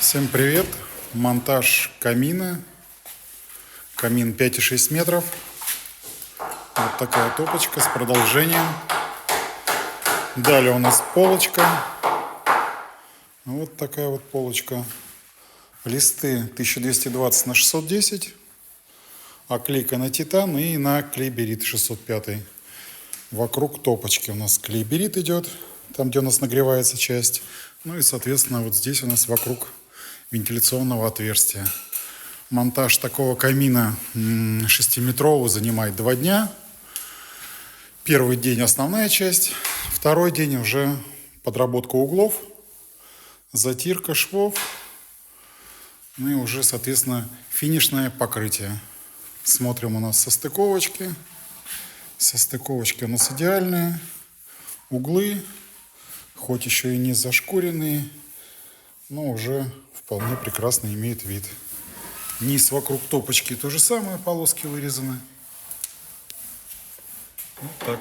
Всем привет! Монтаж камина. Камин 5,6 метров. Вот такая топочка с продолжением. Далее у нас полочка. Вот такая вот полочка. Листы 1220 на 610. Оклейка на титан и на клей-берит 605. Вокруг топочки у нас клей-берит идет, там где у нас нагревается часть. Ну и соответственно вот здесь у нас вокруг вентиляционного отверстия. Монтаж такого камина 6-метрового занимает 2 дня. Первый день основная часть, второй день уже подработка углов, затирка швов, ну и уже соответственно финишное покрытие. Смотрим у нас состыковочки. Состыковочки у нас идеальные. Углы, хоть еще и не зашкуренные, но уже вполне прекрасно имеет вид. Низ вокруг топочки то же самое, полоски вырезаны. Вот так.